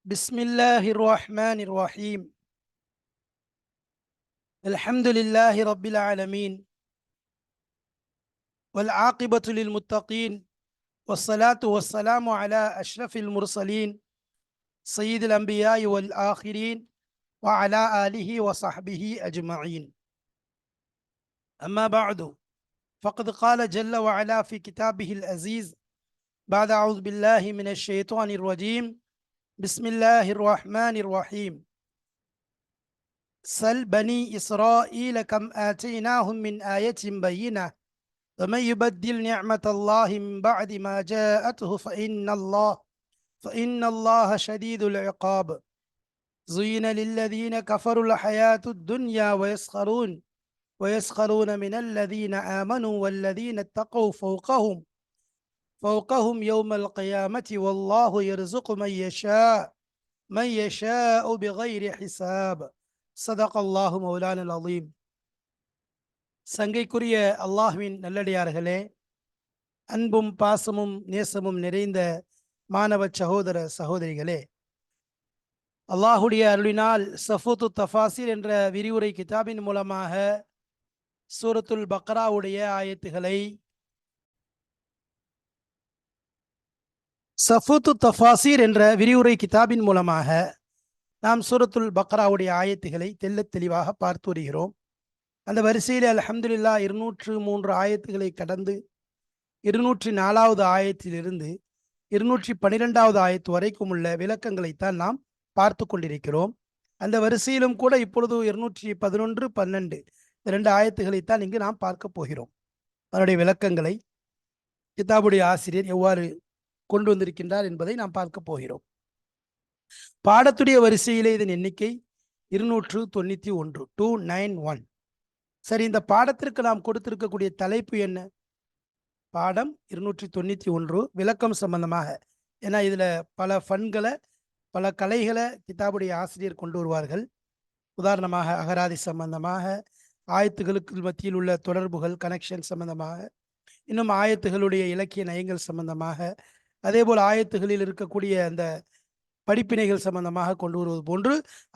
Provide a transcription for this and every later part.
بسم الله الرحمن الرحيم. الحمد لله رب العالمين، والعاقبة للمتقين، والصلاة والسلام على أشرف المرسلين سيد الأنبياء والآخرين وعلى آله وصحبه أجمعين. أما بعد، فقد قال جل وعلا في كتابه العزيز بعد أعوذ بالله من الشيطان الرجيم بسم الله الرحمن الرحيم. سل بني إسرائيل كم آتيناهم من آية بينة ومن يبدل نعمة الله من بعد ما جاءته فإن الله شديد العقاب. زين للذين كفروا الحياة الدنيا ويسخرون من الذين آمنوا والذين اتقوا فوقهم يوم القيامة والله يرزق من يشاء بغير حساب. صدق الله مولانا العظيم. சங்கைக்குரிய அல்லாஹ்வின் நல்லடியார்களே, அன்பும் பாசமும் நேசமும் நிறைந்த மாணவ சகோதர சகோதரிகளே, அல்லாஹுடைய அருளினால் சஃபூத்து தஃபாசிர் என்ற விரிவுரை கிதாபின் மூலமாக சூரத்துல் பக்ராவுடைய ஆயத்துகளை சஃபூத்து தஃபாசிர் என்ற விரிவுரை கிதாபின் மூலமாக நாம் சூரத்துல் பக்ராவுடைய ஆயத்துகளை தெள்ளத் தெளிவாக பார்த்து வருகிறோம். அந்த வரிசையில் அல்ஹம்துலில்லாஹ் 203 ஆயத்துகளை கடந்து 204வது ஆயத்திலிருந்து 212வது ஆயத்து வரைக்கும் உள்ள விளக்கங்களைத்தான் நாம் பார்த்து கொண்டிருக்கிறோம். அந்த வரிசையிலும் கூட இப்பொழுது 211, 12 2 ஆயத்துகளைத்தான் இங்கு நாம் பார்க்க போகிறோம். அதனுடைய விளக்கங்களை கிதாபுடைய ஆசிரியர் எவ்வாறு கொண்டு வந்திருக்கின்றார் என்பதை நாம் பார்க்க போகிறோம். பாடத்துடைய வரிசையிலே இதன் எண்ணிக்கை 291, 291. சரி, இந்த பாடத்திற்கு நாம் கொடுத்திருக்கக்கூடிய தலைப்பு என்ன? பாடம் 291 விளக்கம் சம்பந்தமாக. ஏன்னா இதுல பல ஃபன்களை, பல கலைகளை கிதாபுடைய ஆசிரியர் கொண்டு வருவார்கள். உதாரணமாக அகராதி சம்பந்தமாக, ஆயத்துகளுக்கு மத்தியில் உள்ள தொடர்புகள், கனெக்ஷன் சம்பந்தமாக, இன்னும் ஆயத்துகளுடைய இலக்கிய நயங்கள் சம்பந்தமாக, அதே போல் ஆயத்துகளில் இருக்கக்கூடிய அந்த படிப்பினைகள் சம்பந்தமாக கொண்டு வருவது போன்று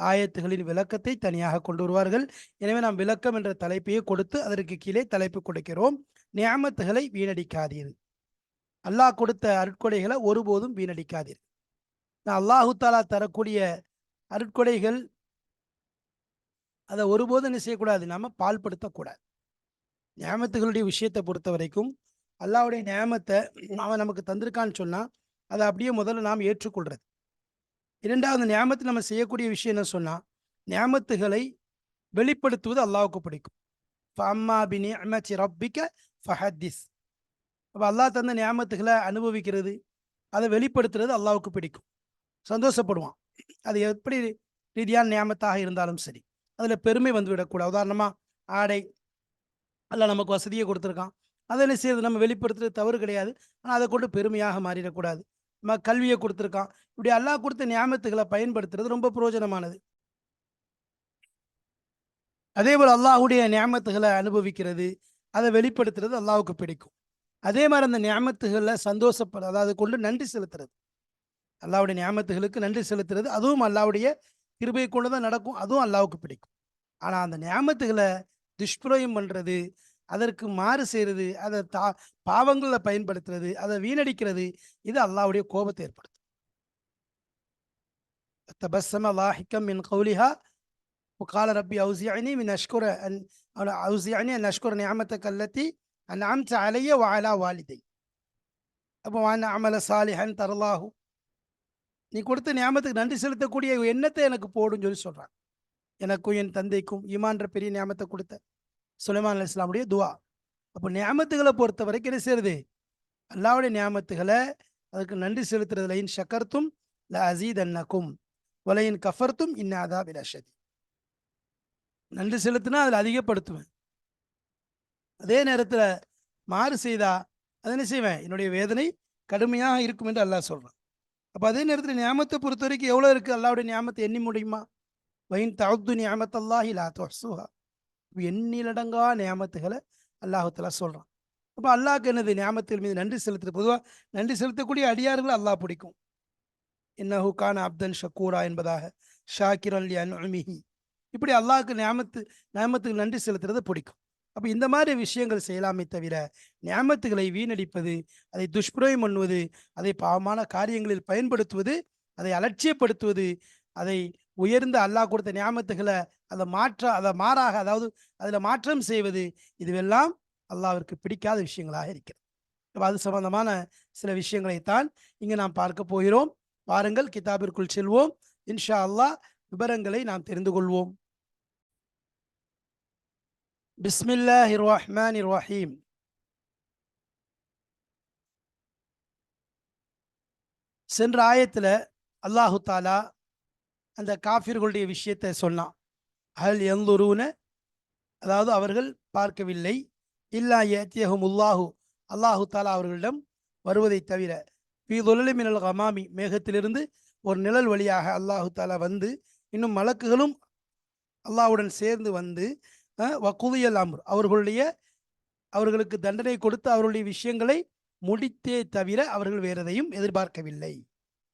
ஆயத்துகளின் விளக்கத்தை தனியாக கொண்டு வருவார்கள். எனவே நாம் விளக்கம் என்ற தலைப்பையே கொடுத்து அதற்கு கீழே தலைப்பு கொடுக்கிறோம். நியாமத்துகளை வீணடிக்காதீர்கள். அல்லாஹ் கொடுத்த அருட்கொடைகளை ஒருபோதும் வீணடிக்காதீர்கள். அல்லாஹு தாலா தரக்கூடிய அருட்கொடைகள் அதை ஒருபோதும் என்ன செய்யக்கூடாது, நாம பால்படுத்தக்கூடாது. நியாமத்துகளுடைய விஷயத்தை பொறுத்த வரைக்கும் அல்லாஹ்வுடைய நியாமத்தை அவன் நமக்கு தந்திருக்கான்னு சொன்னா அதை அப்படியே முதல்ல நாம் ஏற்றுக்கொள்றது. இரண்டாவது, நியாமத்து நம்ம செய்யக்கூடிய விஷயம் என்ன சொன்னா, நியாமத்துகளை வெளிப்படுத்துவது அல்லாஹ்வுக்கு பிடிக்கும். ஃபஅம்மா பிநிஅமதி ரப்பிக ஃபஹத்திஸ். அப்போ அல்லாஹ் தந்த நியாமத்துகளை அனுபவிக்கிறது, அதை வெளிப்படுத்துறது அல்லாஹ்வுக்கு பிடிக்கும், சந்தோஷப்படுவான். அது எப்படி ரீதியான நியாமத்தாக இருந்தாலும் சரி, அதில் பெருமை வந்து விடக்கூடாது. உதாரணமாக ஆடை, அல்லாஹ் நமக்கு வசதியை கொடுத்துருக்கான், அதை என்ன செய்யறது, நம்ம வெளிப்படுத்துறது தவறு கிடையாது. ஆனால் அதை கொண்டு பெருமையாக மாறிடக்கூடாது. நம்ம கல்வியை கொடுத்துருக்கான், இப்படி அல்லாஹ் கொடுத்த நியாமத்துகளை பயன்படுத்துறது ரொம்ப பிரயோஜனமானது. அதே போல் அல்லாஹ்வுடைய நியாமத்துகளை அனுபவிக்கிறது, அதை வெளிப்படுத்துறது அல்லாஹ்வுக்கு பிடிக்கும். அதே மாதிரி அந்த நியாமத்துகளில் சந்தோஷப்பட, அதாவது கொண்டு நன்றி செலுத்துறது, அல்லாஹ்வுடைய நியாமத்துகளுக்கு நன்றி செலுத்துறது, அதுவும் அல்லாஹ்வுடைய கிருபையை கொண்டு தான் நடக்கும், அதுவும் அல்லாஹ்வுக்கு பிடிக்கும். ஆனால் அந்த நியாமத்துகளை துஷ்பிரயோகம் பண்ணுறது, அதற்கு மாறு செய்கிறது, அதை பாவங்களை பயன்படுத்துறது, அதை வீணடிக்கிறது, இது அல்லாஹ்வுடைய கோபத்தை ஏற்படுத்தும். தபஸ்ஸம லாஹிகம் மின் கௌலிஹா وقال ربي أوزعني أن أشكر نعمتك التي أنعمت علي وعلى والدي. அப்போ வான் அமல சாலிஹன் தரலாஹு, நீ கொடுத்த நியாமத்துக்கு நன்றி செலுத்தக்கூடிய எண்ணத்தை எனக்கு போடுன்னு சொல்லி சொல்றாங்க. எனக்கும் என் தந்தைக்கும் ஈமான்ற பெரிய நியாமத்தை கொடுத்த சுலைமான் அலைஹிஸ்ஸலாமுடைய துவா. அப்போ நியாமத்துகளை பொறுத்த வரைக்கும் என்ன செய்யறது, அல்லாஹ்வுடைய நியாமத்துகளை அதுக்கு நன்றி செலுத்துறதுல இன் ஷக்கர்த்தும் ல அஸீதன்னக்கும் வலையின் கஃபர்த்தும் இன் அஸாபி லஷதீத். நன்றி செலுத்தினா அதில் அதிகப்படுத்துவேன், அதே நேரத்தில் மாறு செய்தா அதை என்ன செய்வேன், என்னுடைய வேதனை கடுமையாக இருக்கும் என்று அல்லாஹ் சொல்றான். அப்போ அதே நேரத்தில் நியாமத்தை பொறுத்த வரைக்கும் எவ்வளோ இருக்குது, அல்லாஹ்வுடைய நியாமத்தை எண்ணி முடியுமா? வைன் தஅது நிஅமத்தல்லாஹி லா துஹ்ஸூஹா. எண்ணிலடங்கா நியாமத்துகளை அல்லாஹ் தஆலா சொல்றான். அப்போ அல்லாஹ்க்கு என்னது, நியாமத்தின் மீது நன்றி செலுத்துறது. பொதுவாக நன்றி செலுத்தக்கூடிய அடியார்கள் அல்லாஹ் பிடிக்கும். இன்னஹு கான அப்தன் ஷக்கூரா என்பதாக, ஷாக்கிரன் லி அன்உமிஹி. இப்படி அல்லாஹ்க்கு நியாமத்துக்கு நன்றி செலுத்துறது பிடிக்கும். அப்ப இந்த மாதிரி விஷயங்கள் செய்யலாமே தவிர, நியாமத்துகளை வீணடிப்பது, அதை துஷ்பிரயோகம் பண்ணுவது, அதை பாவமான காரியங்களில் பயன்படுத்துவது, அதை அலட்சியப்படுத்துவது, அதை உயர்ந்த அல்லாஹ் கொடுத்த நியாமத்துகளை அதை மாறாக, அதாவது அதில் மாற்றம் செய்வது, இதுவெல்லாம் அல்லாஹ்விற்கு பிடிக்காத விஷயங்களாக இருக்கிறது. அப்ப அது சம்பந்தமான சில விஷயங்களைத்தான் இங்கு நாம் பார்க்க போகிறோம். வாருங்கள் கிதாபிற்குள் செல்வோம். இன்ஷா அல்லாஹ் விவரங்களை நாம் தெரிந்து கொள்வோம். பிஸ்மில்லாஹிர் ரஹ்மானிர் ரஹீம். சென்ற ஆயத்துல அல்லாஹு தாலா அந்த காஃபிர்களுடைய விஷயத்தை சொன்னான். ஹல் யன்துரூன, அதாவது அவர்கள் பார்க்கவில்லை, இல்லா யஅத்தியஹுமுல்லாஹு, அல்லாஹு தாலா அவர்களிடம் வருவதை தவிர, ஃபீ ظுலலி மினல் கமாமி, மேகத்திலிருந்து ஒரு நிழல் வழியாக அல்லாஹு தாலா வந்து, இன்னும் மலக்குகளும் அல்லாஹ்வுடன் சேர்ந்து வந்து, வகுதியல் அம்ர், அவர்களுக்கு தண்டனை கொடுத்து அவர்களுடைய விஷயங்களை முடித்தே தவிர அவர்கள் வேற எதையும் எதிர்பார்க்கவில்லை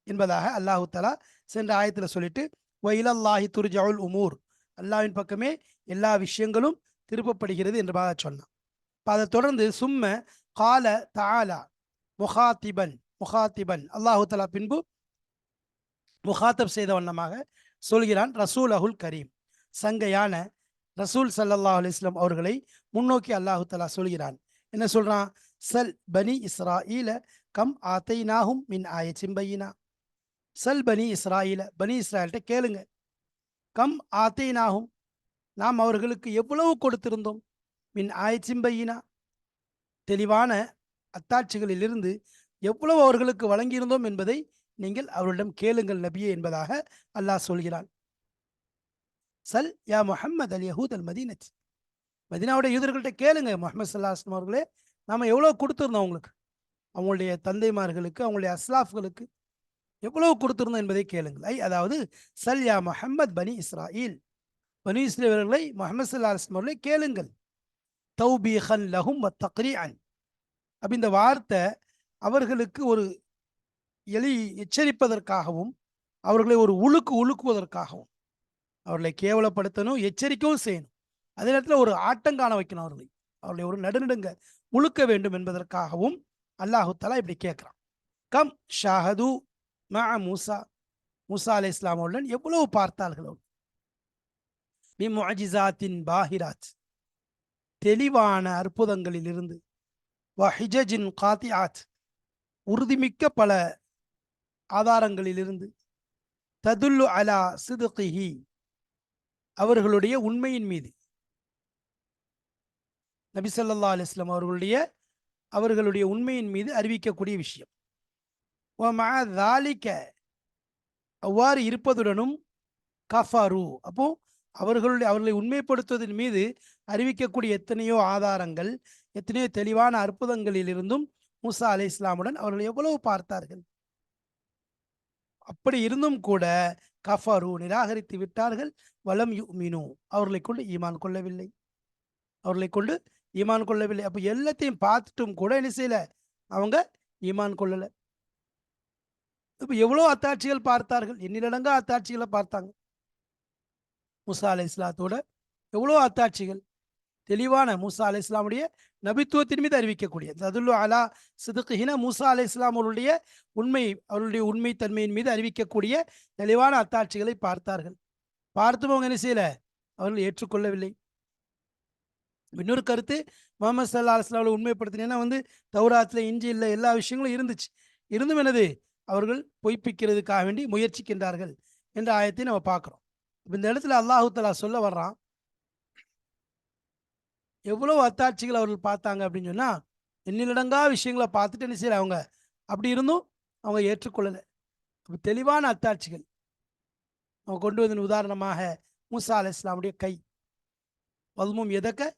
என்பதாக அல்லாஹு தஆலா சென்ற ஆயத்தில் சொல்லிட்டு, வயிலல்லாஹி துர்ஜவுல் உமூர், அல்லாஹ்வின் பக்கமே எல்லா விஷயங்களும் திருப்பப்படுகிறது என்பதாக சொன்னான். அதை தொடர்ந்து சும்ம கால தஆலா முகாத்திபன் அல்லாஹு தஆலா பின்பு முகாத்தப் செய்த வண்ணமாக சொல்கிறான். ரசூல் அஹுல் கரீம், சங்கையான ரசூல் ஸல்லல்லாஹு அலைஹி வஸல்லம் அவர்களை முன்னோக்கி அல்லாஹு தஆலா சொல்கிறான். என்ன சொல்றான்? சல் பனி இஸ்ராஈல கம் ஆத்தைனாஹும் மின் ஆயத்தின் பையினா. சல் பனி இஸ்ராஈல, பனி இஸ்ராயல்கிட்ட கேளுங்க. கம் ஆத்தைனாஹும், நாம் அவர்களுக்கு எவ்வளவு கொடுத்திருந்தோம். மின் ஆயத்தின் பையினா, தெளிவான அத்தாட்சிகளிலிருந்து எவ்வளவு அவர்களுக்கு வழங்கியிருந்தோம் என்பதை நீங்கள் அவர்களிடம் கேளுங்கள் நபியே என்பதாக அல்லாஹ் சொல்கிறான். சல் யா முஹம்மது அல் யஹூத் அல் மதீனத், மதீனாவுடைய யூதர்கள்ட்ட கேளுங்க முஹம்மது ஸல்லல்லாஹு அலைஹி வஸல்லம் அவர்களே, நாம எவ்வளவு கொடுத்திருந்தோம் அவங்களுக்கு, அவங்களுடைய தந்தைமார்களுக்கு, அவங்களுடைய அஸ்லாஃப்களுக்கு எவ்வளவு கொடுத்திருந்தோம் என்பதை கேளுங்கள். அதாவது சல் யா முஹம்மத் பனி இஸ்ராயில், பனி இஸ்ரேலர்களை முஹம்மது ஸல்லல்லாஹு அலைஹி வஸல்லம் அவர்களே கேளுங்கள். தௌபீகன் லஹும் வ தக்ரீஅன், அப்ப இந்த வார்த்தை அவர்களுக்கு ஒரு எச்சரிப்பதற்காகவும், அவர்களை ஒரு உழுக்குவதற்காகவும், அவர்களை கேவலப்படுத்தணும், எச்சரிக்கவும் செய்யணும், அதே நேரத்தில் ஒரு ஆட்டங்காண வைக்கணும், அவர்களை ஒரு நடுநடுங்க உழுக்க வேண்டும் என்பதற்காகவும் அல்லாஹு தஆலா இப்படி கேட்கிறான். கம் ஷாஹது மஅ மூசா, மூசா அலைஹிஸ்ஸலாம் அவர்களுடன் எவ்வளவு பார்த்தார்களோ, பி முஅஜிஸாத்தின் பாஹிராத், தெளிவான அற்புதங்களில் இருந்து, வ ஹிஜஜின் காத்திஆத், உறுதிமிக்க பல ஆதாரங்களிலிருந்து, ததுல்லு அலா சிதுகிஹி, அவர்களுடைய உண்மையின் மீது, நபி ஸல்லல்லாஹு அலைஹி வஸல்லம் அவர்களுடைய உண்மையின் மீது அறிவிக்கக்கூடிய விஷயம். வ மஅ ذالிக, அவ்வாறு இருப்பதுடனும், கஃபரு, அப்போ அவர்களை உண்மைப்படுத்துவதன் மீது அறிவிக்கக்கூடிய எத்தனையோ ஆதாரங்கள், எத்தனையோ தெளிவான அற்புதங்களில் இருந்தும் மூசா அலைஹிஸ்ஸலாமுடன் அவர்கள் எவ்வளவு பார்த்தார்கள். அப்படி இருந்தும் கூட கஃபரு, நிராகரித்து விட்டார்கள். வலம் யுமினு, அவர்களை கொண்டு ஈமான் கொள்ளவில்லை. அப்ப எல்லாத்தையும் பார்த்துட்டும் கூட என்ன செய்யல, அவங்க ஈமான் கொள்ளல. இப்ப எவ்வளவு அத்தாட்சிகள் பார்த்தார்கள், எண்ணிலடங்கா அத்தாட்சிகளை பார்த்தாங்க. மூசா அலைஹிஸ்ஸலாத்தோட எவ்வளவு அத்தாட்சிகள், தெளிவான மூசா அலைஹிஸ்ஸலாமுடைய நபித்துவத்தின் மீது அறிவிக்கக்கூடிய, ததுல்லு அலா சிதுகிஹின, மூசா அலைஹிஸ்ஸலாம் அவருடைய உண்மை தன்மையின் மீது அறிவிக்கக்கூடிய தெளிவான அத்தாட்சிகளை பார்த்தார்கள். பார்த்தும் அவங்க என்ன செய்யல, அவர்கள் ஏற்றுக்கொள்ளவில்லை. இன்னொரு கருத்து, முஹம்மது ஸல்லல்லாஹு அலைஹி வஸல்லம் உண்மைப்படுத்தினா தௌராத்துல, இன்ஜீல்ல எல்லா விஷயங்களும் இருந்துச்சு, இருந்தும் என்னது, அவர்கள் பொய்ப்பிக்கிறதுக்காக வேண்டி முயற்சிக்கின்றார்கள் என்ற ஆயத்தை நம்ம பார்க்கிறோம். இந்த இடத்துல அல்லாஹு தஆலா சொல்ல வர்றான், எவ்வளவு அத்தாட்சிகள் அவர்கள் பார்த்தாங்க அப்படின்னு சொன்னா, எண்ணிலடங்கா விஷயங்களை பார்த்துட்டு என்ன செய்யல, அவங்க அப்படி இருந்தும் அவங்க ஏற்றுக்கொள்ளல. தெளிவான அத்தாட்சிகள் அவங்க கொண்டு வந்த உதாரணமாக மூசா அலைஹிஸ்ஸலாமுடைய கை, வல்மும் எதக்க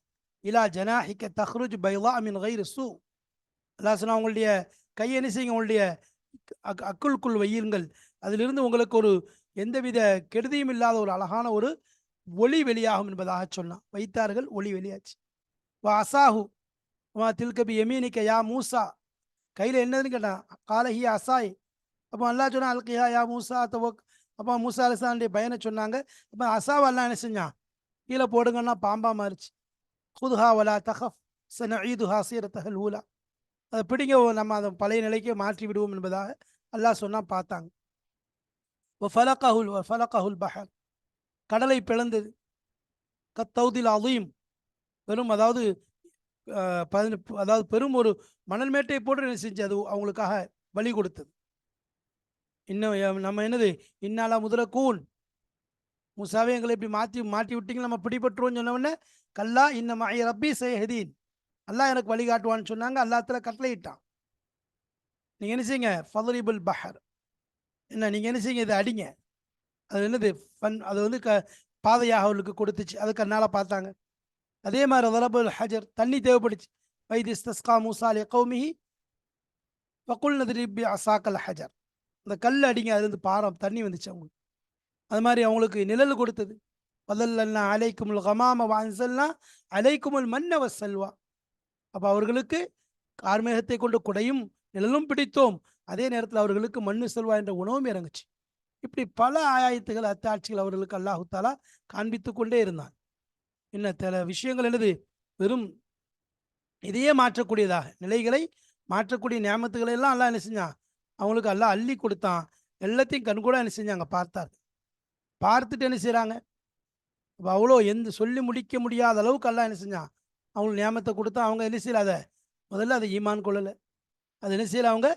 இலா ஜனாஹிக்க தஹ்ருஜ் பைலா மின் கைரி சூ, அல்லாஹ் சொன்னா, உங்களுடைய கையை என்ன செய்யுங்க, உங்களுடைய அக்குள்குள் வையுங்கள், அதிலிருந்து உங்களுக்கு ஒரு எந்தவித கெடுதியும் இல்லாத ஒரு அழகான ஒரு ஒளி வெளியாகும் என்பதாக சொன்னான். வைத்தார்கள், ஒளி வெளியாச்சு. வா அசாஹு வா தில்கபி யமீனிக்க யா மூசா, கையில் என்னதுன்னு கேட்டான். காலஹி அசாய், அப்போ அல்லாஹ் சொன்னா அல்கியா யா மூசா தவக். அப்போ மூசா அலிஸ்லாமுடைய பையனை சொன்னாங்க. அப்போ அசாவை அல்லாஹ் என்ன செஞ்சான், கீழே போடுங்கன்னா பாம்பா மாறிச்சு. குதுஹா வலா தஹஃப் சனஈதுஹா சீரத்தஹல் ஊலா. அதை பிடிங்க, நம்ம அதை பழைய நிலைக்கு மாற்றி விடுவோம் என்பதாக அல்லாஹ் சொன்னா பார்த்தாங்க. ஃபலகஹுல் பஹர், கடலை பிளந்தது. கத்தௌதில் அதீம், பெரும் அதாவது அதாவது பெரும் ஒரு மணல் மேட்டை போட்டு என்ன செஞ்சு அது அவங்களுக்காக வழி கொடுத்தது. இன்னும் நம்ம என்னது இன்னாலா முதலக்கூன், மூசாவே எங்களை இப்படி மாற்றி மாட்டி விட்டீங்க, நம்ம பிடிபட்டுருவோம் சொன்ன உடனே கல்லா இன்ன மஇ ரப்பி சயஹ்தீன், அல்லாஹ் எனக்கு வழிகாட்டுவான்னு சொன்னாங்க. அல்லாஹ்ல கட்டளையிட்டான், நீங்க என்ன செய்யுங்க ஃபதரிபுல் பஹர், என்ன நீங்க என்ன செய்யுங்க இதை அடிங்க. அது என்னது அது வந்து பாதையாக அவர்களுக்கு கொடுத்துச்சு. அது கண்ணால பார்த்தாங்க. அதே மாதிரி தலபுல் ஹஜர், தண்ணி தேவைப்படுச்சு. வைத் இஸ்தஸ்கா மூசா லிகௌமிஹி ஃபகுல் நத்ரிப் பிஅஸாக்கல் ஹஜர், அந்த கல் அடிங்க, அதுலேருந்து பாரம் தண்ணி வந்துச்சு அவங்களுக்கு. அது மாதிரி அவங்களுக்கு நிழல் கொடுத்தது. வதல்லல்னா அலைக்குமுல் கமாம வஅன்ஸல்னா அலைக்குமுல் மன்ன வஸ்ஸல்வா. அப்போ அவர்களுக்கு கார்மேகத்தை கொண்டு குடையும் நிழலும் பிடித்தோம், அதே நேரத்தில் அவர்களுக்கு மண்ணு செல்வா என்ற உணவும் இறங்குச்சு. இப்படி பல ஆயத்துகள் அத்தாட்சிகள் அவர்களுக்கு அல்லாஹு தாலா காண்பித்து கொண்டே இருந்தான். என்ன சில விஷயங்கள் என்னது வெறும் இதையே மாற்றக்கூடியதாக, நிலைகளை மாற்றக்கூடிய நியாமத்துக்களை எல்லாம் அல்லாஹ் என்ன செஞ்சான், அவங்களுக்கு அல்லாஹ் அள்ளி கொடுத்தான். எல்லாத்தையும் கண்கூட என்ன செஞ்சாங்க பார்த்தார். பார்த்துட்டு என்ன செய்கிறாங்க, அப்போ அவ்வளோ எந்த சொல்லி முடிக்க முடியாத அளவுக்கு அல்லாஹ் என்ன செஞ்சான், அவங்களுக்கு நியாமத்தை கொடுத்தா. அவங்க என்ன செய்யல, அதை முதல்ல அதை ஈமான் கொள்ளலை. அது என்ன செய்யலை, அவங்க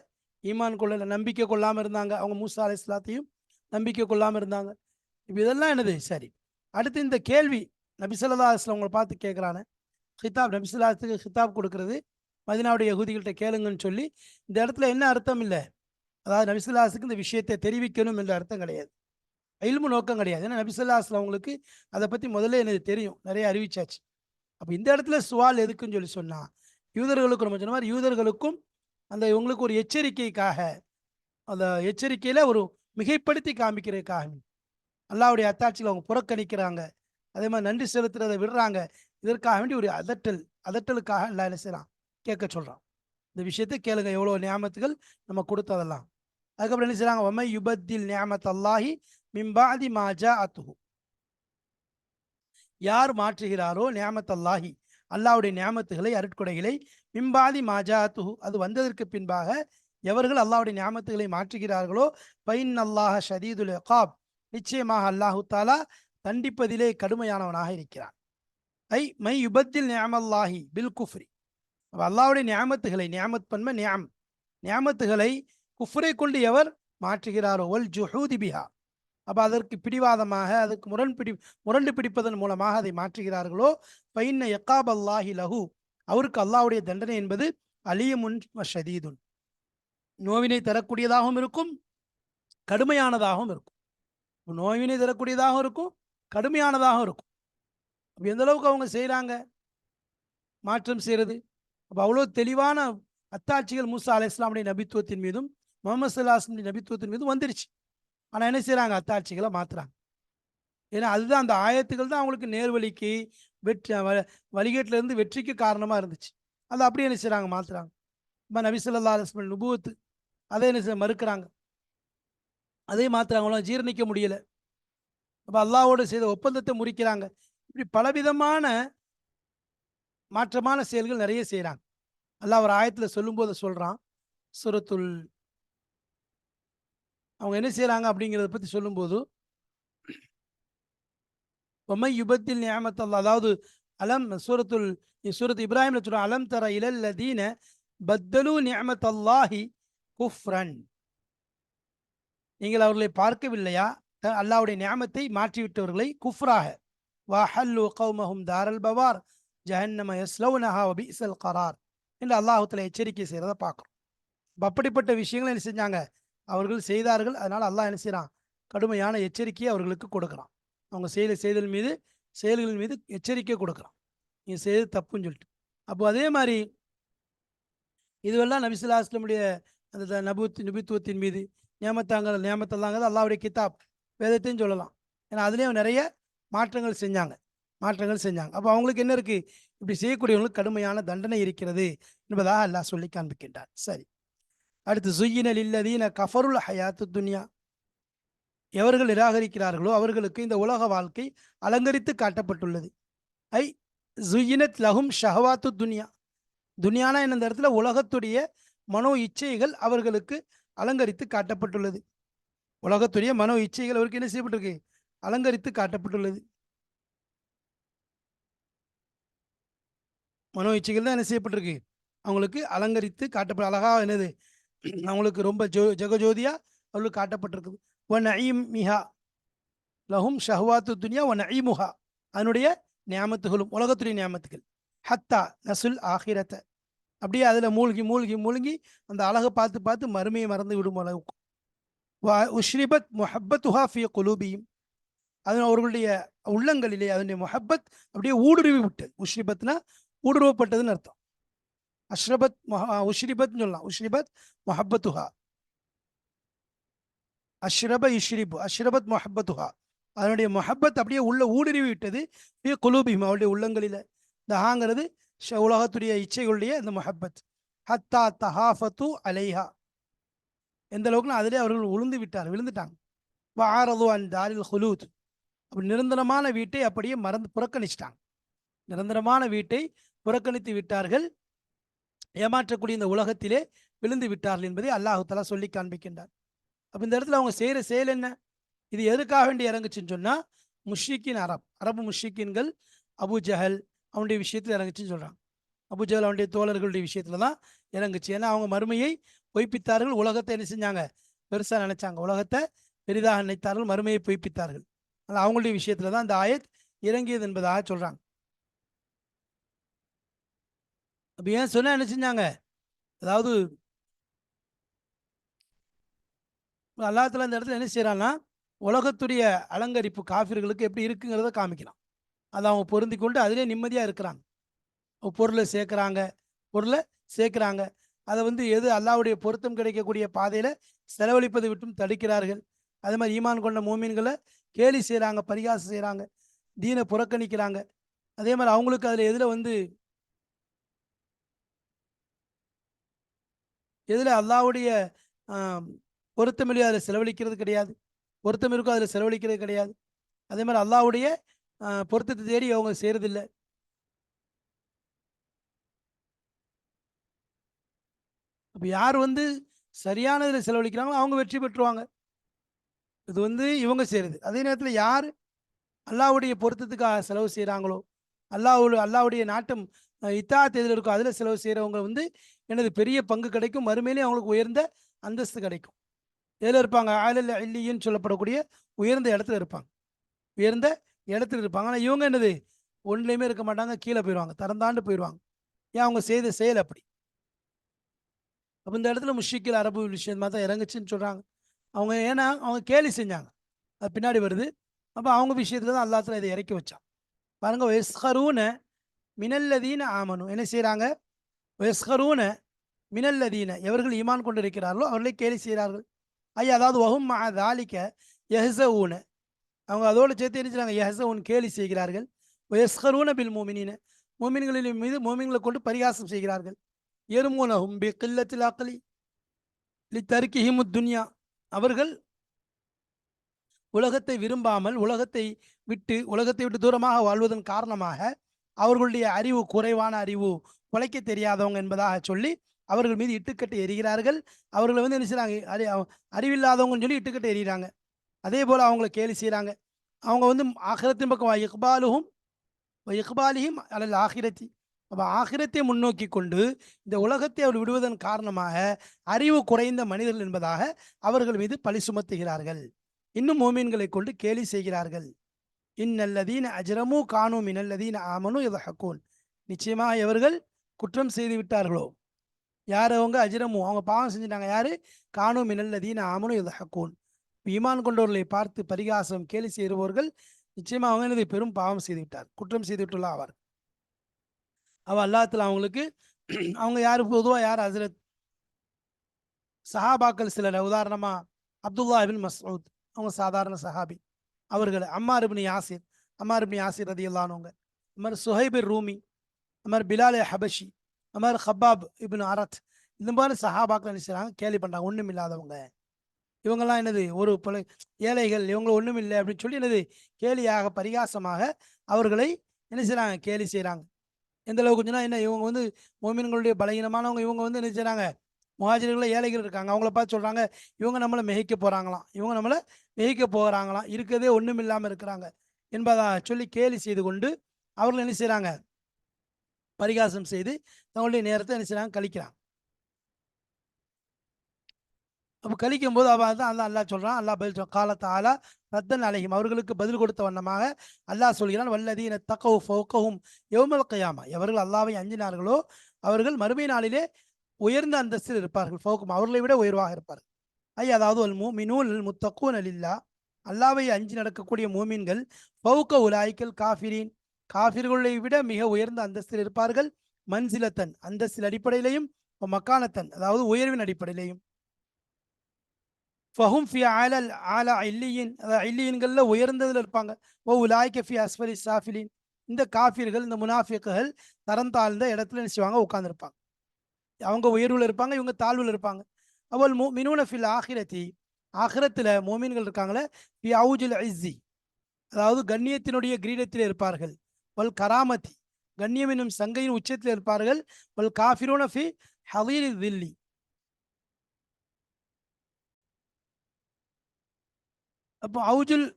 ஈமான் கொள்ளலை, நம்பிக்கை கொள்ளாமல் இருந்தாங்க. அவங்க மூசா அலைஹிஸ்ஸலாத்தையும் நம்பிக்கை கொள்ளாமல் இருந்தாங்க. இப்போ இதெல்லாம் என்னது சரி. அடுத்து இந்த கேள்வி நபி ஸல்லல்லாஹு அலைஹி வஸல்லம் அவங்களை பார்த்து கேட்குறானே, ஹிதாப் நபி ஸல்லல்லாஹு அலைஹி வஸல்லம் ஹிதாப் கொடுக்குறது, மதீனாவுடைய யகூதிகள்கிட்ட கேளுங்கன்னு சொல்லி. இந்த இடத்துல என்ன அர்த்தம் இல்லை, அதாவது நபி ஸல்லல்லாஹு அலைஹி வஸல்லம் இந்த விஷயத்தை தெரிவிக்கணும் என்ற அர்த்தம் கிடையாது, இல்மு நோக்கம் கிடையாது. ஏன்னா நபி ஸல்லல்லாஹு அலைஹி வஸல்லம் அவங்களுக்கு அதை பற்றி முதல்ல எனக்கு தெரியும், நிறைய அறிவிச்சாச்சு. அப்போ இந்த இடத்துல சுவால் எதுக்குன்னு சொல்லி சொன்னால், யூதர்களுக்கும் நம்ம சொன்ன மாதிரி யூதர்களுக்கும் அந்த இவங்களுக்கு ஒரு எச்சரிக்கைக்காக, அந்த எச்சரிக்கையில் ஒரு மிகைப்படுத்தி காமிக்கிறதுக்காக, அல்லாஹ்வுடைய அத்தாட்சியில் அவங்க புறக்கணிக்கிறாங்க, அதே மாதிரி நன்றி செலுத்துறதை விடுறாங்க. இதற்காக வேண்டி ஒரு அதட்டலுக்காக அல்லாஹ் என்ன செய்கிறான், கேட்க சொல்கிறான். இந்த விஷயத்தை கேளுங்க, எவ்வளோ நியாமத்துகள் நம்ம கொடுத்ததெல்லாம். அதுக்கப்புறம் என்ன செய்கிறாங்க, வமை யுபத்தில் நியாமத் அல்லாஹி மிம்பாதி மாஜா அத்துஹு, யார் மாற்றுகிறாரோ நியாமத் அல்லாஹி, அல்லாஹ்வுடைய நியாமத்துகளை அருட்கொடைகளை, மிம்பாதி மாஜா அத்துஹு, அது வந்ததற்கு பின்பாக எவர்கள் அல்லாஹ்வுடைய நியாமத்துகளை மாற்றுகிறார்களோ, பைன் அல்லாஹ ஷதீதுல் இகாப், நிச்சயமாக அல்லாஹு தாலா தண்டிப்பதிலே கடுமையானவனாக இருக்கிறான். ஐ மை யுபத்தில் நியாமல்லாஹி பில் குஃப்ரி, அல்லாஹ்வுடைய நியாமத்துகளை, நியாமத் பன்மை நியாம், நியாமத்துகளை குஃப்ரை கொண்டு எவர் மாற்றுகிறாரோ, வல் ஜுஹூதி பிஹா, அப்போ அதற்கு பிடிவாதமாக, அதுக்கு முரண்டு பிடிப்பதன் மூலமாக அதை மாற்றுகிறார்களோ, பைன்ன யக்காப் அல்லாஹி லஹு, அவருக்கு அல்லாஹ்வுடைய தண்டனை என்பது அலியமுன் ஷதீதுன், நோவினை தரக்கூடியதாகவும் இருக்கும், கடுமையானதாகவும் இருக்கும். நோவினை தரக்கூடியதாகவும் இருக்கும், கடுமையானதாகவும் இருக்கும். அப்போ எந்த அளவுக்கு அவங்க செய்கிறாங்க, மாற்றம் செய்கிறது. அப்போ அவ்வளோ தெளிவான அத்தாட்சிகள் மூசா அலைஹிஸ்ஸலாமுடைய நபித்துவத்தின் மீதும் முஹம்மது ஸல்லல்லாஹு அலைஹி வஸல்லம் நபித்துவத்தின் மீதும் வந்துருச்சு. ஆனால் என்ன செய்கிறாங்க, அத்தாட்சிகளை மாற்றுறாங்க. ஏன்னா அதுதான் அந்த ஆயத்துக்கள் தான் அவங்களுக்கு நேர்வழிக்கு வெற்றி வழிகேட்டிலிருந்து வெற்றிக்கு காரணமாக இருந்துச்சு. அதை அப்படியே என்ன செய்கிறாங்க, மாற்றுறாங்க. இப்போ நபி ஸல்லல்லாஹு அலைஹி வஸல்லம் நுபுவத்து அதை என்ன செய்ய மறுக்கிறாங்க, அதே மாற்றுறாங்களோ, ஜீரணிக்க முடியலை. அப்போ அல்லாஹ்வோடு செய்த ஒப்பந்தத்தை முறிக்கிறாங்க. இப்படி பலவிதமான மாற்றமான செயல்கள் நிறைய செய்கிறாங்க. அல்லாஹ் ஒரு ஆயத்தில் சொல்லும்போது சொல்கிறான், சூரத்துல், அவங்க என்ன செய்கிறாங்க அப்படிங்கிறத பற்றி சொல்லும்போது, ஒமை யுபத்தில் நியாமத் அல்லாஹ், அதாவது அலம் சூரத் இப்ராஹிம்ல சொல்கிறான், அலம் தர இலல்லதீன பத்தலு நியமத் அல்லாஹி குஃப்ரன், நீங்கள் அவர்களை பார்க்கவில்லையா, அல்லாஹ்வுடைய நியாமத்தை மாற்றிவிட்டவர்களை குஃப்ராக, வஹல்லு கௌமஹும் தாரல் பவார் ஜஹன்னம யஸ்லவுனஹா வபிஸல் கரார் என்று அல்லாஹ் தஆலா எச்சரிக்கை செய்கிறத பார்க்குறோம். அப்படிப்பட்ட விஷயங்களை என்ன செஞ்சாங்க, அவர்கள் செய்தார்கள். அதனால் அல்லாஹ் என்ன செய்கிறான், கடுமையான எச்சரிக்கையை அவர்களுக்கு கொடுக்குறான். அவங்க செயல்களின் மீது எச்சரிக்கை கொடுக்குறான், நீங்கள் செய்து தப்புன்னு சொல்லிட்டு. அப்போ அதே மாதிரி இதுவெல்லாம் நபி ஸல்லல்லாஹு அலைஹி வஸல்லமுடைய அந்த நபித்துவத்தின் மீது நியாமத்தல்லாங்கிறது அல்லாஹ்வுடைய கிதாப், வேதத்தையும் சொல்லலாம். ஏன்னா அதுலேயும் நிறைய மாற்றங்கள் செஞ்சாங்க. அப்போ அவங்களுக்கு என்ன இருக்குது, இப்படி செய்யக்கூடியவங்களுக்கு கடுமையான தண்டனை இருக்கிறது என்பதாக அல்லாஹ் சொல்லி காண்பிக்கின்றார். சரி, அடுத்து சுய்யின லில்லதீன கஃபருல் ஹயாத்து துன்யா, எவர்கள் நிராகரிக்கிறார்களோ அவர்களுக்கு இந்த உலக வாழ்க்கை அலங்கரித்து காட்டப்பட்டுள்ளது. ஐ ஜுயினத் லஹும் ஷஹவாத்து துன்யா, துன்யானா என்ன, இந்த இடத்துல உலகத்துடைய மனோ இச்சைகள் அவர்களுக்கு அலங்கரித்து காட்டப்பட்டுள்ளது. உலகத்துடைய மனோ இச்சைகள் அவருக்கு என்ன செய்யப்பட்டிருக்கு, அலங்கரித்து காட்டப்பட்டுள்ளது. மனோ இச்சைகள் தான் என்ன செய்யப்பட்டிருக்கு, அவங்களுக்கு அலங்கரித்து காட்டப்பட, அழகா என்னது, அவங்களுக்கு ரொம்ப ஜெகஜோதியா அவங்களுக்கு காட்டப்பட்டிருக்குது. ஒ நயீம் மிஹா லஹும் ஷஹ்வாத்து துன்யா ஒ நயீமுஹா, அதனுடைய நியாமத்துகளும் உலகத்துடைய நியாமத்துகள். ஹத்தா நசுல் ஆஹிரத்தை, அப்படியே அதில் மூழ்கி மூழ்கி மூழ்கி அந்த அழகை பார்த்து பார்த்து மறுமையை மறந்து விடும் அளவுக்கு. உஷ்ரிபத் முஹப்பத்துஹா ஃபி குலூபியும், அது அவர்களுடைய உள்ளங்களிலே அதனுடைய முஹப்பத் அப்படியே ஊடுருவி விட்டது. உஷ்ரிபத்னா ஊடுருவப்பட்டதுன்னு அர்த்தம். அஷ்ரபத் உஷ்ரிபத் சொல்லலாம். உஷ்ரிபத் முஹப்பத்துஹா, அஷ்ரப இஷ்ரிபு, அஷ்ரபத் முஹப்பத்துஹா, அதனுடைய முஹப்பத் அப்படியே உள்ள ஊடுருவி விட்டது. ஃபி குலூபியும், அவருடைய உள்ளங்களில். இந்த ஆங்கிறது உலகத்துடைய இச்சைகளுடைய இந்த முஹப்பத். ஹத்தா தஹாஃபத்து அலைஹா, எந்த அளவுக்குன்னா அதிலே அவர்கள் விழுந்துட்டாங்க. வாரது அன் தாரில் ஹுலூத், அப்படி நிரந்தரமான வீட்டை அப்படியே மறந்து புறக்கணிச்சிட்டாங்க. நிரந்தரமான வீட்டை புறக்கணித்து விட்டார்கள். ஏமாற்றக்கூடிய இந்த உலகத்திலே விழுந்து விட்டார்கள் என்பதை அல்லாஹு தஆலா சொல்லி காண்பிக்கின்றார். அப்போ இந்த இடத்துல அவங்க செய்கிற செயல் என்ன, இது எதுக்காக வேண்டி இறங்குச்சுன்னு சொன்னால், முஷ்ரிக்கின் அரபு முஷ்ரிக்கின்கள் அபு ஜஹல் அவனுடைய விஷயத்தில் இறங்குச்சுன்னு சொல்கிறாங்க. அபு ஜஹல் அவனுடைய தோழர்களுடைய விஷயத்தில் தான் இறங்குச்சு. ஏன்னா அவங்க மறுமையை பொய்ப்பித்தார்கள், உலகத்தை என்ன செஞ்சாங்க, பெருசாக நினைச்சாங்க, உலகத்தை பெரிதாக நினைத்தார்கள், மறுமையை பொய்ப்பித்தார்கள். ஆனால் அவங்களுடைய விஷயத்தில் தான் இந்த ஆயத் இறங்கியது என்பதாக சொல்கிறாங்க. அப்போ ஏன் சொன்னால் என்ன செஞ்சாங்க, அதாவது அல்லாஹ் தஆலா இந்த இடத்துல என்ன செய்யறான்னா, உலகத்துடைய அலங்கரிப்பு காஃபிர்களுக்கு எப்படி இருக்குங்கிறத காமிக்கலாம். அதை அவங்க பொருந்தி கொண்டு அதிலே நிம்மதியாக இருக்கிறாங்க. பொருளை சேர்க்குறாங்க. அதை எது அல்லாஹ்வுடைய பொருத்தம் கிடைக்கக்கூடிய பாதையில் செலவழிப்பதை விட்டும் தடுக்கிறார்கள். அதே மாதிரி ஈமான் கொண்ட மோமீன்களை கேலி செய்கிறாங்க, பரிகாசம் செய்கிறாங்க, தீனை புறக்கணிக்கிறாங்க. அதே மாதிரி அவங்களுக்கு அதில் எதில் அல்லாஹ்வுடைய பொருத்தமில்லையோ அதில் செலவழிக்கிறது கிடையாது, பொருத்தம் இருக்கோ அதில் செலவழிக்கிறது கிடையாது. அதே மாதிரி அல்லாஹ்வுடைய பொருத்தத்தை தேடி அவங்க செய்கிறதில்லை. அப்போ யார் சரியான இதில் செலவழிக்கிறாங்களோ அவங்க வெற்றி பெற்றுவாங்க. இது இவங்க செய்கிறது. அதே நேரத்தில் யார் அல்லாஹ்வுடைய பொருத்தத்துக்காக செலவு செய்கிறாங்களோ, அல்லாஹ்வுடைய நாட்டம் இத்தாத் எதில் இருக்கோ அதில் செலவு செய்கிறவங்க எனது பெரிய பங்கு கிடைக்கும். மறுமையிலே அவங்களுக்கு உயர்ந்த அந்தஸ்து கிடைக்கும். எதில் இருப்பாங்க, ஆலல் இல்லின்னு சொல்லப்படக்கூடிய உயர்ந்த இடத்துல இருப்பாங்க. ஆனால் இவங்க என்னது, ஒன்றுலையுமே இருக்க மாட்டாங்க, கீழே போயிடுவாங்க, தரந்தாண்டு போயிடுவாங்க. ஏன், அவங்க செய்த செயல் அப்படி. அப்போ இந்த இடத்துல முஷ்ரிக்கில் அரபு விஷயமா தான் இறங்குச்சுன்னு சொல்கிறாங்க. ஏன்னா அவங்க கேலி செஞ்சாங்க, அது பின்னாடி வருது. அப்போ அவங்க விஷயத்துல தான் அல்லாஹ் தஆலா இதை இறக்கி வச்சான். பாருங்க, வயஸ்கரூன மினல்லதீன ஆமனு, என்ன செய்கிறாங்க, வயஸ்கரூன மினல்லதீன, எவர்கள் ஈமான் கொண்டு இருக்கிறார்களோ அவர்களை கேலி செய்கிறார்கள். அதாவது வஹும் மஅ தாலிக யஹ்ஸஊன, அவங்க அதோடு சேர்த்து என்ன செய்கிறாங்க, யஹ்ஸஊன் கேலி செய்கிறார்கள். வயஸ்கரூன பில் மோமினீன, மோமின்களின் மீது மோமின்களை கொண்டு பரிகாசம் செய்கிறார்கள். யர்மூனஹும் பி கில்லத்தில் அக்லி லிதர்கிஹிமுத் துன்யா, அவர்கள் உலகத்தை விரும்பாமல் உலகத்தை விட்டு தூரமாக வாழ்வதன் காரணமாக அவர்களுடைய அறிவு குறைவான அறிவு, உழைக்க தெரியாதவங்க என்பதாக சொல்லி அவர்கள் மீது இட்டுக்கட்டை எறிகிறார்கள். அவர்களை என்ன செய்கிறாங்க, அறிவில்லாதவங்கன்னு சொல்லி இட்டுக்கட்டை எறிகிறாங்க. அதே போல் அவங்கள கேலி செய்கிறாங்க. அவங்க ஆகிரத்தின் பக்கம் இக்பாலிஹிம் அலல் ஆகிரத்தி, அப்போ ஆகிரத்தை முன்னோக்கி கொண்டு இந்த உலகத்தை அவர் விடுவதன் காரணமாக அறிவு குறைந்த மனிதர்கள் என்பதாக அவர்கள் மீது பழி சுமத்துகிறார்கள். இன்னும் மோமீன்களை கொண்டு கேலி செய்கிறார்கள். இன்னல்லதீன அஜ்ரமு கானு மினல்லதீன ஆமனு யதஹக்கூன், நிச்சயமாக எவர்கள் குற்றம் செய்து விட்டார்களோ, யார் அவங்க, அஜ்ரமு அவங்க பாவம் செஞ்சிட்டாங்க, யாரு, கானு மினல்லதீன ஆமனு யதஹக்கூன், ஈமான் கொண்டவர்களை பார்த்து பரிகாசம் கேலி செய்கிறவர்கள் நிச்சயமாக அவங்க என்னது, பெரும் பாவம் செய்து விட்டார், குற்றம் செய்து விட்டுள்ள ஆவார். அல்லாஹ் தஆலா அவங்களுக்கு அவங்க யார், பொதுவாக யார், ஹஸ்ரத் சஹாபாக்கள் சிலர், உதாரணமா அப்துல்லா இப்னு மஸ்ஊத், அவங்க சாதாரண சஹாபி, அவர்கள் அம்மார் இப்னு யாசிர் ரலியல்லாஹு அன்ஹு, அமர் சுஹைப் ரூமி, அமர் பிலால் ஹபஷி, அமர் ஹப்பாப் இப்னு அரத், இந்த மாதிரி சஹாபாக்கள் என்ன செய்றாங்க, கேலி பண்றாங்க. ஒண்ணும் இல்லாதவங்க இவங்கெல்லாம் என்னது ஒரு ஏழைகள், இவங்க ஒண்ணும் இல்லை அப்படின்னு சொல்லி என்னது கேலியாக பரிகாசமாக அவர்களை என்ன செய்றாங்க, கேலி செய்றாங்க. எந்த அளவுக்கு சொன்னா என்ன, இவங்க வந்து மோமின்களுடைய பலகீனமானவங்க, இவங்க வந்து என்ன செய்றாங்க, முஹாஜிர்கள்ல ஏழைகள் இருக்காங்க, அவங்கள பார்த்து சொல்றாங்க, இவங்க நம்மளை மிகைக்க போறாங்களாம், இவங்க நம்மளை மிகைக்க போகிறாங்களாம், இருக்கிறதே ஒண்ணும் இல்லாம இருக்கிறாங்க என்பதா சொல்லி கேலி செய்து கொண்டு அவர்கள் என்ன செய்றாங்க, பரிகாசம் செய்து தங்களுடைய நேரத்தை என்ன செய்றாங்க, கழிக்கிறாங்க. அப்ப கழிக்கும்போது அவ அதான் அல்லாஹ் சொல்றான். அல்லாஹ் பதில் சொல்றான். கால தஆலா ரத்தன் அலைஹிம், அவர்களுக்கு பதில் கொடுத்த வண்ணமாக அல்லாஹ் சொல்கிறான், வல்லதீன தகவ் ஃபௌகஹும் யௌமல் கியாமா, எவர்கள் அல்லாஹ்வை அஞ்சினார்களோ அவர்கள் மறுமை நாளிலே உயர்ந்த அந்தஸ்தில் இருப்பார்கள். ஃபௌகும், அவர்களை விட உயர்வாக இருப்பார்கள். அதாவது வல் முஃமினூன் முத்தகூன லில்லாஹ், அல்லாஹ்வை அஞ்சி நடக்கக்கூடிய மூமின்கள் ஃபௌக உலாயிக்கல் காஃபிரீன், காஃபிர்களை விட மிக உயர்ந்த அந்தஸ்தில் இருப்பார்கள். மன்சிலத்தன், அந்தஸ்தில் அடிப்படையிலையும், மக்கானத்தன், அதாவது உயர்வின் அடிப்படையிலையும். ஃபஹும் ஃபி ஆலல் ஆலா இல்லியின், அதாவது இல்லியின்களில் உயர்ந்ததில் இருப்பாங்க. ஓ உலாய்க்க ஃபி அஸ்ஃபலி சாஃபிலின், இந்த காஃபிர்கள், இந்த முனாஃபிக்குகள் தரம் தாழ்ந்த இடத்துல என்ன செய்வாங்க, உட்கார்ந்துருப்பாங்க. அவங்க உயர்வில் இருப்பாங்க, இவங்க தாழ்வில் இருப்பாங்க. அவல் மினூன ஃபில் ஆஹிரத்தி, ஆஹிரத்தில் மோமீன்கள் இருக்காங்களே, ஃபி அவுஜில் இஸ்ஸி, அதாவது கண்ணியத்தினுடைய கிரீடத்தில் இருப்பார்கள். வல் கராமத்தி, கண்ணியம் என்னும் சங்கையின் உச்சத்தில் இருப்பார்கள். வல் காஃபிரூன ஃபி ஹதீரி தில்லி, அப்போ அவுஜுல்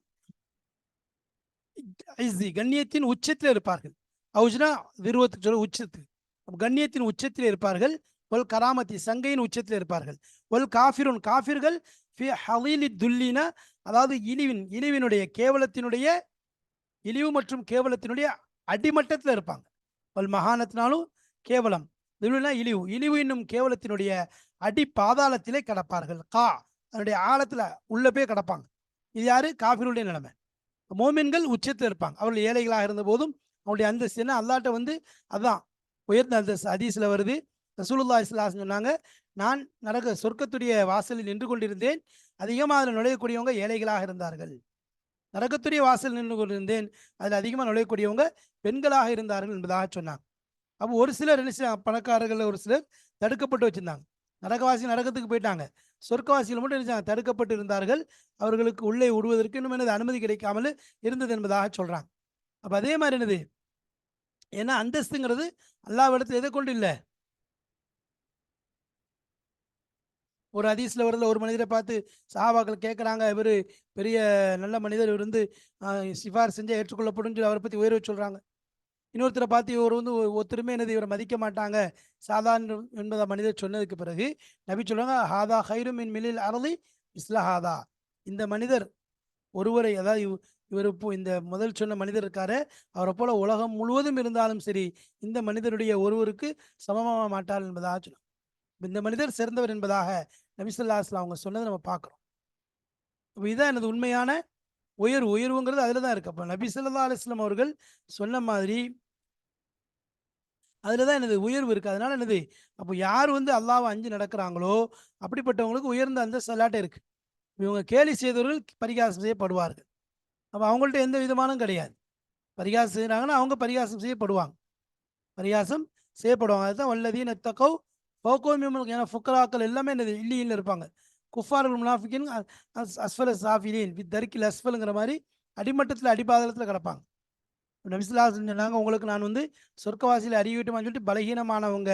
இஸ்ஸி, கண்ணியத்தின் உச்சத்தில் இருப்பார்கள். அவுஜ்னா விருவத்துக்கு சொல்ல உச்சத்துக்கு, கண்ணியத்தின் உச்சத்தில் இருப்பார்கள். ஒல் கராமத்தி, சங்கையின் உச்சத்தில் இருப்பார்கள். ஒல் காஃபிருன், காஃபிர்கள் ஃபி ஹலீலி துல்லினா, அதாவது இழிவினுடைய கேவலத்தினுடைய, இழிவு மற்றும் கேவலத்தினுடைய அடிமட்டத்தில் இருப்பாங்க. ஒல் மகானத்தினாலும் கேவலம், துல்லுனா இழிவு, இழிவு என்னும் கேவலத்தினுடைய அடி பாதாளத்திலே கிடப்பார்கள். அதனுடைய ஆழத்துல உள்ள போய் கிடப்பாங்க. இது யாரு, காஃபிருடைய நிலைமை. மோமின்கள் உச்சத்தில் இருப்பாங்க. அவர்கள் ஏழைகளாக இருந்த போதும் அவருடைய அந்தஸ்து என்ன, அல்லாட்ட வந்து அதான் உயர்ந்த அந்தஸ்து. ஹதீஸ்ல வருது, ரசூலுல்லாஹி ஸல்லல்லாஹு அலைஹி வஸல்லம் சொன்னாங்க, நான் சொர்க்கத்துடைய வாசலில் நின்று கொண்டிருந்தேன், அதிகமாக அதில் நுழையக்கூடியவங்க ஏழைகளாக இருந்தார்கள். நரகத்துடைய வாசல் நின்று கொண்டிருந்தேன், அதில் அதிகமாக நுழையக்கூடியவங்க பெண்களாக இருந்தார்கள் என்பதாக சொன்னாங்க. அப்போ ஒரு சிலர் என்ன செய்ய, பணக்காரர்கள் ஒரு சிலர் தடுக்கப்பட்டு வச்சிருந்தாங்க. நரகவாசி நரகத்துக்கு போயிட்டாங்க, சொர்க்கவாசிகள் மட்டும் என்ன தடுக்கப்பட்டு இருந்தார்கள். அவர்களுக்கு உள்ளே விடுவதற்கு இன்னும் என்னது அனுமதி கிடைக்காமல் இருந்தது என்பதாக சொல்றாங்க. அப்ப அதே மாதிரி என்னது, ஏன்னா அந்தஸ்துங்கிறது அல்லாஹ்விடத்தில் எதை கொண்டு இல்லை. ஒரு ஹதீஸ்ல வருதுல, ஒரு மனிதரை பார்த்து சஹாபாக்கள் கேட்குறாங்க, இவர் பெரிய நல்ல மனிதர், இவர் வந்து சிஃபார் செஞ்சால் ஏற்றுக்கொள்ளப்படும் சொல்லி அவரை பற்றி உயர்வு சொல்றாங்க. இன்னொருத்தரை பார்த்து இவர் வந்து ஒருத்தருமே என்னது இவரை மதிக்க மாட்டாங்க சாதாரண என்பதை மனிதர் சொன்னதுக்கு பிறகு நபி சொல்றாங்க, ஹாதா ஹைரு மின் மிலில் அரளி இஸ்லஹாதா, இந்த மனிதர் ஒருவரை, அதாவது இவர் இப்போ இந்த முதல் சொன்ன மனிதர் இருக்காரு, அவரை போல உலகம் முழுவதும் இருந்தாலும் சரி இந்த மனிதருடைய ஒருவருக்கு சமமாக மாட்டார் என்பதாக சொன்னார். இந்த மனிதர் சிறந்தவர் என்பதாக நபி ஸல்லல்லாஹு அலைஹி வஸல்லம் அவங்க சொன்னதை நம்ம பார்க்குறோம். அப்போ இதுதான் எனது உண்மையான உயர்வுங்கிறது அதில் தான் இருக்கு. அப்போ நபி ஸல்லல்லாஹு அலைஹி வஸல்லம் அவர்கள் சொன்ன மாதிரி அதில் தான் எனது உயர்வு இருக்குது. அதனால என்னது, அப்போ யார் வந்து அல்லாஹ்வை அஞ்சு நடக்கிறாங்களோ அப்படிப்பட்டவங்களுக்கு உயர்ந்த அந்த சலாட்டை இருக்கு. இவங்க கேலி செய்தவர்கள் பரிகாசம் செய்யப்படுவார்கள். அப்போ அவங்கள்ட்ட எந்த விதமானும் கிடையாது. பரிகாசம் செய்கிறாங்கன்னா அவங்க பரிகாசம் செய்யப்படுவாங்க, பரிகாசம் செய்யப்படுவாங்க. அதுதான் வல்லதீன தகவ் ஃபௌகஹும், ஏன்னா ஃபுக்கராக்கள் எல்லாமே என்னது இல்லியில் இருப்பாங்க. குஃபாருல் முனாஃபிகின் அஸ்ஃபல சாஃபிலீன் வித் தர்க்கில் அஸ்ஃபலுங்கிற மாதிரி அடிமட்டத்தில் அடிபாதளத்தில் கிடப்பாங்க. நபி ஸல்லல்லாஹு அலைஹி வஸல்லம் சொன்னாங்க, உங்களுக்கு நான் வந்து சொர்க்கவாசியில் அறிவிட்டுமான்னு சொல்லிட்டு, பலகீனமானவங்க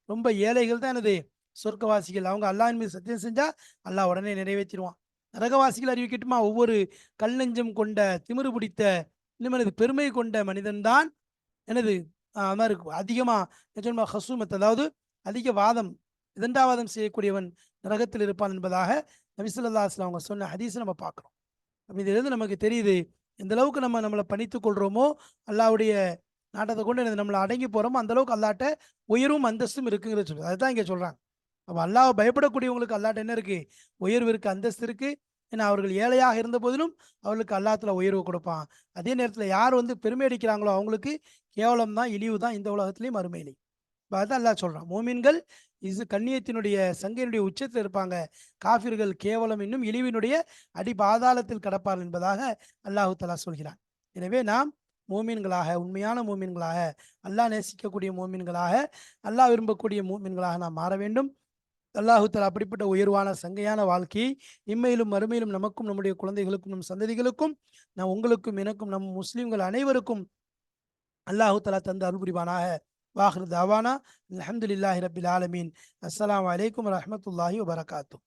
ரொம்ப ஏழைகள் தான் என்னது சொர்க்கவாசிகள். அவங்க அல்லாஹ்வின் மீது சத்தியம் செஞ்சா அல்லாஹ் உடனே நிறைவேற்றிடுவான். நரகவாசிகள் அறிவிக்கட்டுமா, ஒவ்வொரு கல் நெஞ்சம் கொண்ட திமிரு பிடித்த இன்னும் எனது பெருமை கொண்ட மனிதன் தான் எனது அது மாதிரி அதிகமாக ஹசூமத், அதாவது அதிக வாதம், விதண்டாவாதம் செய்யக்கூடியவன் நரகத்தில் இருப்பான் என்பதாக நபி ஸல்லல்லாஹு அலைஹி வஸல்லம் அவங்க சொன்ன ஹதீஸை நம்ம பார்க்குறோம். அப்போ இதிலிருந்து நமக்கு தெரியுது, எந்த அளவுக்கு நம்ம நம்மளை பணித்துக் கொள்கிறோமோ, அல்லாஹ்வுடைய நாட்டத்தை கொண்டு நம்மளை அடங்கி போகிறோமோ, அந்த அளவுக்கு அல்லாஹ்ட்ட உயர்வும் அந்தஸ்தும் இருக்குங்கிறத சொல்லுது. அதுதான் இங்கே சொல்கிறாங்க. அப்போ அல்லாஹ்வை பயப்படக்கூடியவங்களுக்கு அல்லாஹ்ட்ட என்ன இருக்கு, உயர்வு இருக்கு, அந்தஸ்து இருக்கு. ஏன்னா அவர்கள் ஏழையாக இருந்த போதிலும் அவர்களுக்கு அல்லாஹ்ல உயர்வு கொடுப்பான். அதே நேரத்தில் யார் வந்து பெருமை அடிக்கிறாங்களோ அவங்களுக்கு கேவலம் தான், இழிவு தான் இந்த உலகத்திலையும் மறுமையிலையும். இப்போ அதான் அல்லாஹ் சொல்கிறான், மூமின்கள் கண்ணியத்தினுடைய சங்கையினுடைய உச்சத்தில் இருப்பாங்க, காஃபிர்கள் கேவலம் இன்னும் இழிவினுடைய அடி பாதாளத்தில் கடப்பார்கள் என்பதாக அல்லாஹு தஆலா சொல்கிறான். எனவே நாம் மூமின்களாக, உண்மையான மூமின்களாக, அல்லாஹ் நேசிக்கக்கூடிய மூமின்களாக, அல்லாஹ் விரும்பக்கூடிய மூமின்களாக நாம் மாற வேண்டும். அல்லாஹு தஆலா அப்படிப்பட்ட உயர்வான சங்கையான வாழ்க்கையை இம்மையிலும் மறுமையிலும் நமக்கும் நம்முடைய குழந்தைகளுக்கும் நம் சந்ததிகளுக்கும் உங்களுக்கும் எனக்கும் நம் முஸ்லிம்கள் அனைவருக்கும் அல்லாஹு தஆலா தந்து அருள் புரிவானாக. வாஹிரு தாவானா அல்ஹம்துலில்லாஹி ரப்பில் ஆலமீன். அஸ்ஸலாமு அலைக்கும் வரஹ்மத்துல்லாஹி வபரகாத்துஹு.